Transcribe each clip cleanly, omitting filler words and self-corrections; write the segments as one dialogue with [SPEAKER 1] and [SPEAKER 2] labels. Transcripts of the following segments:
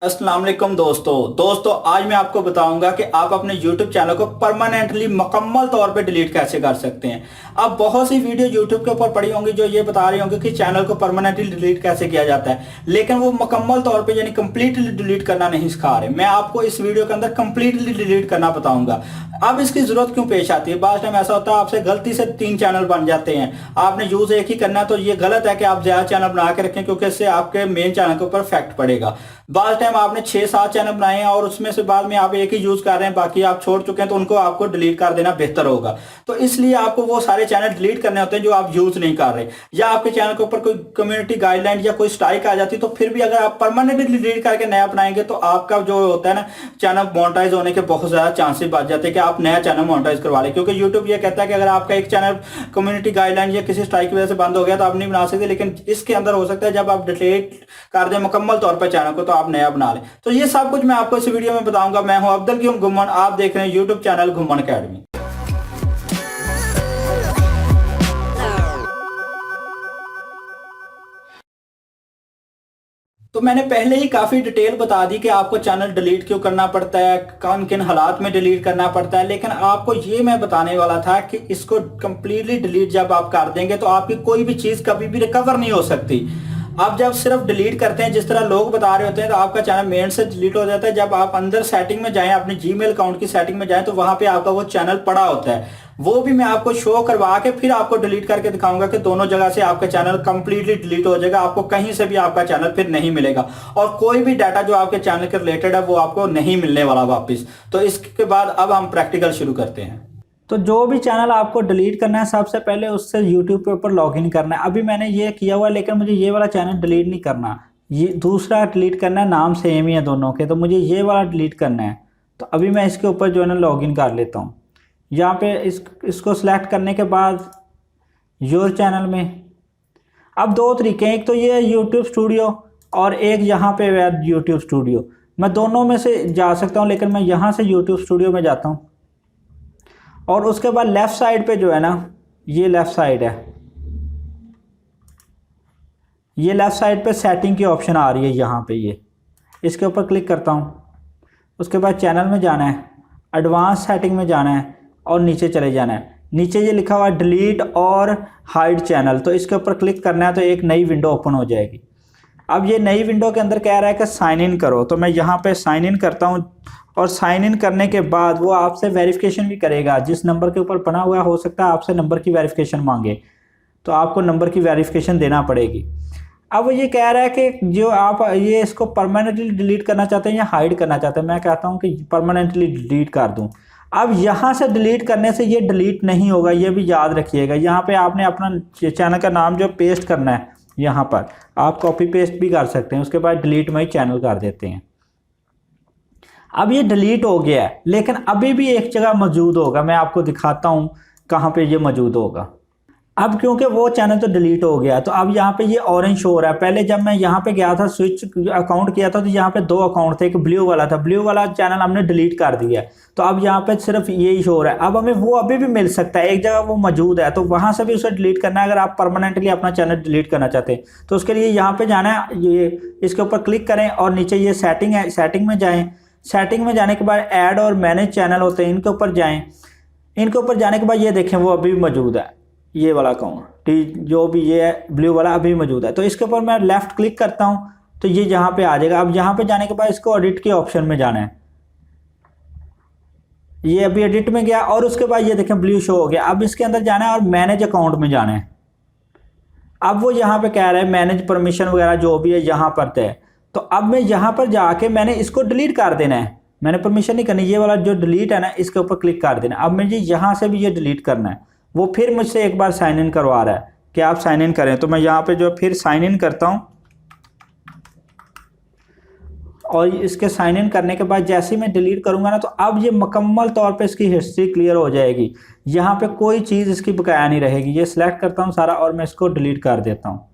[SPEAKER 1] अस्सलाम वालेकुम दोस्तों आज मैं आपको बताऊंगा कि आप अपने YouTube चैनल को परमानेंटली मुकम्मल तौर पे डिलीट कैसे कर सकते हैं। अब बहुत सी वीडियो YouTube के ऊपर पड़ी होंगी जो ये बता रही होंगी कि चैनल को परमानेंटली डिलीट कैसे किया जाता है, लेकिन वो मुकम्मल तौर पे यानी कंप्लीटली डिलीट करना नहीं सिखा रहे। मैं आपको इस वीडियो के अंदर कंप्लीटली डिलीट करना बताऊंगा। अब इसकी जरूरत क्यों पेश आती है? बाद टाइम ऐसा होता है आपसे गलती से 3 चैनल बन जाते हैं, आपने यूज एक ही करना है, तो ये गलत है कि आप ज्यादा चैनल बना के रखें क्योंकि इससे आपके मेन चैनल के ऊपर इफेक्ट पड़ेगा। बाद टाइम आपने 6-7 चैनल बनाए हैं और उसमें से बाद में आप एक ही यूज कर रहे हैं, बाकी आप छोड़ चुके हैं, तो उनको आपको डिलीट कर देना बेहतर होगा। तो इसलिए आपको वो सारे चैनल डिलीट करने होते हैं जो आप यूज नहीं कर रहे, या आपके चैनल के ऊपर कोई कम्युनिटी गाइडलाइन या कोई स्ट्राइक आ जाती, तो फिर भी अगर आप परमानेंटली डिलीट करके नया बनाएंगे तो आपका जो होता है ना चैनल मोनेटाइज होने के बहुत ज्यादा चांसेस बच जाते हैं कि आप नया चैनल मोनेटाइज करवा लें। क्योंकि यूट्यूब ये कहता है कि अगर आपका एक चैनल कम्युनिटी गाइडलाइन या किसी स्ट्राइक की वजह से बंद हो गया तो आप नहीं बना सकते, लेकिन इसके अंदर हो सकता है जब आप डिलीट कर दें मुकम्मल तौर पर चैनल को तो आप नया बना लें। तो ये सब कुछ मैं आपको इस वीडियो में बताऊंगा। मैं हूं अब्दुल क्यूम घुम्मन, आप देख रहे हैं यूट्यूब चैनल घुम्मन अकेडमी। तो मैंने पहले ही काफी डिटेल बता दी कि आपको चैनल डिलीट क्यों करना पड़ता है, कौन किन हालात में डिलीट करना पड़ता है, लेकिन आपको ये मैं बताने वाला था कि इसको कंप्लीटली डिलीट जब आप कर देंगे तो आपकी कोई भी चीज कभी भी रिकवर नहीं हो सकती। आप जब सिर्फ डिलीट करते हैं जिस तरह लोग बता रहे होते हैं तो आपका चैनल मेन से डिलीट हो जाता है। जब आप अंदर सेटिंग में जाएं, अपने जीमेल अकाउंट की सेटिंग में जाएं, तो वहां पे आपका वो चैनल पड़ा होता है। वो भी मैं आपको शो करवा के फिर आपको डिलीट करके दिखाऊंगा कि दोनों जगह से आपका चैनल कंप्लीटली डिलीट हो जाएगा। आपको कहीं से भी आपका चैनल फिर नहीं मिलेगा और कोई भी डाटा जो आपके चैनल के रिलेटेड है वो आपको नहीं मिलने वाला वापस। तो इसके बाद अब हम प्रैक्टिकल शुरू करते हैं। तो जो भी चैनल आपको डिलीट करना है सबसे पहले उससे यूट्यूब के ऊपर लॉगिन करना है। अभी मैंने ये किया हुआ है, लेकिन मुझे ये वाला चैनल डिलीट नहीं करना, ये दूसरा डिलीट करना है। नाम सेम ही है दोनों के, तो मुझे ये वाला डिलीट करना है। तो अभी मैं इसके ऊपर जो है ना लॉगिन कर लेता हूँ। यहाँ पे इसको सिलेक्ट करने के बाद योर चैनल में अब 2 तरीके हैं, एक तो ये यूट्यूब स्टूडियो और एक यहाँ पे यूट्यूब स्टूडियो। मैं दोनों में से जा सकता हूँ, लेकिन मैं यहाँ से यूट्यूब स्टूडियो में जाता हूँ और उसके बाद लेफ्ट साइड पे जो है ना ये लेफ्ट साइड है, ये लेफ्ट साइड पे सेटिंग की ऑप्शन आ रही है यहाँ पे, ये इसके ऊपर क्लिक करता हूँ। उसके बाद चैनल में जाना है, एडवांस सेटिंग में जाना है और नीचे चले जाना है। नीचे ये लिखा हुआ है डिलीट और हाइड चैनल, तो इसके ऊपर क्लिक करना है तो एक नई विंडो ओपन हो जाएगी। अब ये नई विंडो के अंदर कह रहा है कि साइन इन करो, तो मैं यहाँ पे साइन इन करता हूँ और साइन इन करने के बाद वो आपसे वेरिफिकेशन भी करेगा। जिस नंबर के ऊपर बना हुआ हो सकता है आपसे नंबर की वेरिफिकेशन मांगे, तो आपको नंबर की वेरिफिकेशन देना पड़ेगी। अब ये कह रहा है कि जो आप ये इसको परमानेंटली डिलीट करना चाहते हैं या हाइड करना चाहते हैं। मैं कहता हूँ कि परमानेंटली डिलीट कर दूँ। अब यहाँ से डिलीट करने से ये डिलीट नहीं होगा, ये भी याद रखिएगा। यहाँ पे आपने अपना चैनल का नाम जो पेस्ट करना है, यहाँ पर आप कॉपी पेस्ट भी कर सकते हैं। उसके बाद डिलीट माई चैनल कर देते हैं। अब ये डिलीट हो गया है, लेकिन अभी भी एक जगह मौजूद होगा। मैं आपको दिखाता हूँ कहाँ पे ये मौजूद होगा। अब क्योंकि वो चैनल तो डिलीट हो गया, तो अब यहाँ पे ये ऑरेंज शो हो रहा है। पहले जब मैं यहाँ पे गया था, स्विच अकाउंट किया था, तो यहाँ पे 2 अकाउंट थे। एक ब्लू वाला था, ब्लू वाला चैनल हमने डिलीट कर दिया है, तो अब यहाँ पे सिर्फ यही शो हो रहा है। अब हमें वो अभी भी मिल सकता है, एक जगह वो मौजूद है, तो वहाँ से भी उसे डिलीट करना है। अगर आप परमानेंटली अपना चैनल डिलीट करना चाहते हैं तो उसके लिए यहाँ पे जाना है, ये इसके ऊपर क्लिक करें और नीचे ये सेटिंग है, सेटिंग में जाएँ। सेटिंग में जाने के बाद ऐड और मैनेज चैनल होते हैं, इनके ऊपर जाएं। इनके ऊपर जाने के बाद ये देखें वो अभी भी मौजूद है, ये वाला अकाउंट जो भी ये है ब्लू वाला अभी मौजूद है। तो इसके ऊपर मैं लेफ्ट क्लिक करता हूँ तो ये यहाँ पे आ जाएगा। अब यहाँ पे जाने के बाद इसको एडिट के ऑप्शन में जाना है, ये अभी एडिट में गया और उसके बाद ये देखें ब्लू शो हो गया। अब इसके अंदर जाना है और मैनेज अकाउंट में जाना है। अब वो यहाँ पे कह रहा है मैनेज परमिशन वगैरह जो भी है यहाँ पर तय। तो अब मैं यहाँ पर जाके मैंने इसको डिलीट कर देना है, मैंने परमिशन नहीं करनी। ये वाला जो डिलीट है ना इसके ऊपर क्लिक कर देना। अब मुझे यहाँ से भी ये डिलीट करना है। वो फिर मुझसे एक बार साइन इन करवा रहा है कि आप साइन इन करें, तो मैं यहाँ पे जो फिर साइन इन करता हूँ और इसके साइन इन करने के बाद जैसे ही मैं डिलीट करूँगा ना, तो अब ये मुकम्मल तौर पे इसकी हिस्ट्री क्लियर हो जाएगी। यहाँ पे कोई चीज़ इसकी बकाया नहीं रहेगी। ये सिलेक्ट करता हूँ सारा और मैं इसको डिलीट कर देता हूँ।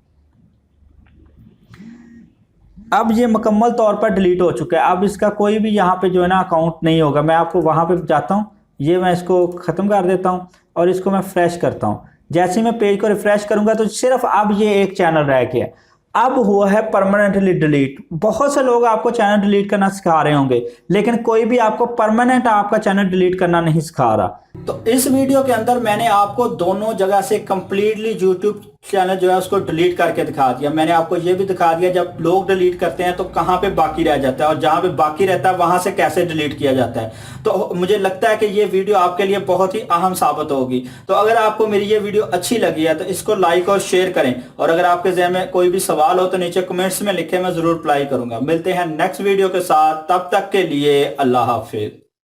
[SPEAKER 1] अब ये मुकम्मल तौर पर डिलीट हो चुका है। अब इसका कोई भी यहाँ पे जो है ना अकाउंट नहीं होगा। मैं आपको वहाँ पे जाता हूँ, ये मैं इसको ख़त्म कर देता हूँ और इसको मैं फ्रेश करता हूँ। जैसे ही मैं पेज को रिफ्रेश करूँगा तो सिर्फ अब ये एक चैनल रह गया। अब हुआ है परमानेंटली डिलीट। बहुत से लोग आपको चैनल डिलीट करना सिखा रहे होंगे, लेकिन कोई भी आपको परमानेंट आपका चैनल डिलीट करना नहीं सिखा रहा। तो इस वीडियो के अंदर मैंने आपको दोनों जगह से कंप्लीटली यूट्यूब चैनल जो है उसको डिलीट करके दिखा दिया। मैंने आपको ये भी दिखा दिया जब लोग डिलीट करते हैं तो कहाँ पे बाकी रह जाता है, और जहाँ पे बाकी रहता है वहां से कैसे डिलीट किया जाता है। तो मुझे लगता है कि ये वीडियो आपके लिए बहुत ही अहम साबित होगी। तो अगर आपको मेरी ये वीडियो अच्छी लगी है तो इसको लाइक और शेयर करें, और अगर आपके ज़हन में कोई भी सवाल हो तो नीचे कमेंट्स में लिखें, मैं जरूर रिप्लाई करूंगा। मिलते हैं नेक्स्ट वीडियो के साथ, तब तक के लिए अल्लाह हाफिज।